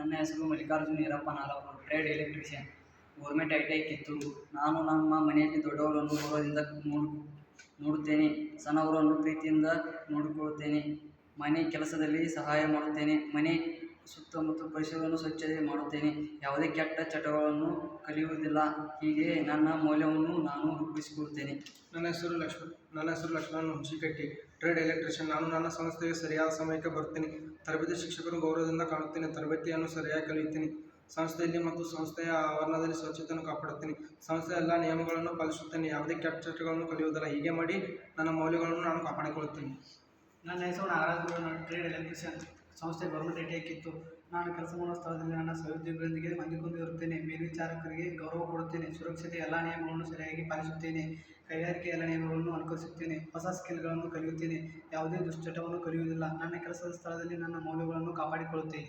ನನ್ನ ಹೆಸರು Mallikarjuna Eerappa Nalavaru, trade electrician, government I T I Kittur. ನಾನು ನಮ್ಮ ಮನೆಯಲ್ಲಿ ದೊಡ್ಡವರನ್ನು ಗೌರವದಿಂದ ನೋಡುತ್ತೇನೆ, ಸಣ್ಣವರನ್ನು ಪ್ರೀತಿಯಿಂದ ನೋಡಿಕೊಳ್ಳುತ್ತೇನೆ, ಮನೆ ಕೆಲಸದಲ್ಲಿ ಸಹಾಯ ಮಾಡುತ್ತೇನೆ, ಮನೆ ಸುತ್ತಮುತ್ತ ಪರಿಸರವನ್ನು ಸ್ವಚ್ಛತೆ ಮಾಡುತ್ತೇನೆ, ಯಾವುದೇ ಕೆಟ್ಟ ಚಟಗಳನ್ನು ಕಲಿಯುವುದಿಲ್ಲ. ಹೀಗೆ ನನ್ನ ಮೌಲ್ಯವನ್ನು ನಾನು ರೂಪಿಸಿಕೊಳ್ಳುತ್ತೇನೆ. ನನ್ನ ಹೆಸರು ಲಕ್ಷ್ಮಣ್ ಹುಂಚಿಕಟ್ಟಿ, ಟ್ರೇಡ್ ಎಲೆಕ್ಟ್ರಿಷಿಯನ್. ನಾನು ನನ್ನ ಸಂಸ್ಥೆಗೆ ಸರಿಯಾದ ಸಮಯಕ್ಕೆ ಬರ್ತೀನಿ, ತರಬೇತಿ ಶಿಕ್ಷಕರು ಗೌರವದಿಂದ ಕಾಣುತ್ತೇನೆ, ತರಬೇತಿಯನ್ನು ಸರಿಯಾಗಿ ಕಲಿಯುತ್ತೀನಿ, ಸಂಸ್ಥೆಯಲ್ಲಿ ಮತ್ತು ಸಂಸ್ಥೆಯ ಆವರಣದಲ್ಲಿ ಸ್ವಚ್ಛತೆಯನ್ನು ಕಾಪಾಡುತ್ತೀನಿ, ಸಂಸ್ಥೆಯ ಎಲ್ಲ ನಿಯಮಗಳನ್ನು ಪಾಲಿಸುತ್ತೇನೆ, ಯಾವುದೇ ಕೆಟ್ಟ ಚಟಗಳನ್ನು ಕಲಿಯುವುದಿಲ್ಲ. ಹೀಗೆ ಮಾಡಿ ನನ್ನ ಮೌಲ್ಯಗಳನ್ನು ನಾನು ಕಾಪಾಡಿಕೊಳ್ಳುತ್ತೇನೆ. ನನ್ನ ಹೆಸರು ನಾಗರಾಜ್, ಟ್ರೇಡ್ ಎಲೆಕ್ಟ್ರಿಷಿಯನ್, ಸಂಸ್ಥೆ government I T I Kittur. ನಾನು ಕೆಲಸ ಮಾಡುವ ಸ್ಥಳದಲ್ಲಿ ನನ್ನ ಸಹೋದ್ಯೋಗಿಗಳೊಂದಿಗೆ ಹೊಂದಿಕೊಂಡು ಇರುತ್ತೇನೆ, ಮೇಲ್ವಿಚಾರಕರಿಗೆ ಗೌರವ ಕೊಡುತ್ತೇನೆ, ಸುರಕ್ಷತೆ ಎಲ್ಲ ನಿಯಮಗಳನ್ನು ಸರಿಯಾಗಿ ಪಾಲಿಸುತ್ತೇನೆ, ಕೈಗಾರಿಕೆ ಎಲ್ಲ ನಿಯಮಗಳನ್ನು ಅನುಸರಿಸುತ್ತೇನೆ, ಹೊಸ ಸ್ಕಿಲ್ಗಳನ್ನು ಕಲಿಯುತ್ತೇನೆ, ಯಾವುದೇ ದುಶ್ಚಟವನ್ನು ಕಲಿಯುವುದಿಲ್ಲ. ನನ್ನ ಕೆಲಸದ ಸ್ಥಳದಲ್ಲಿ ನನ್ನ ಮೌಲ್ಯಗಳನ್ನು ಕಾಪಾಡಿಕೊಳ್ಳುತ್ತೇನೆ.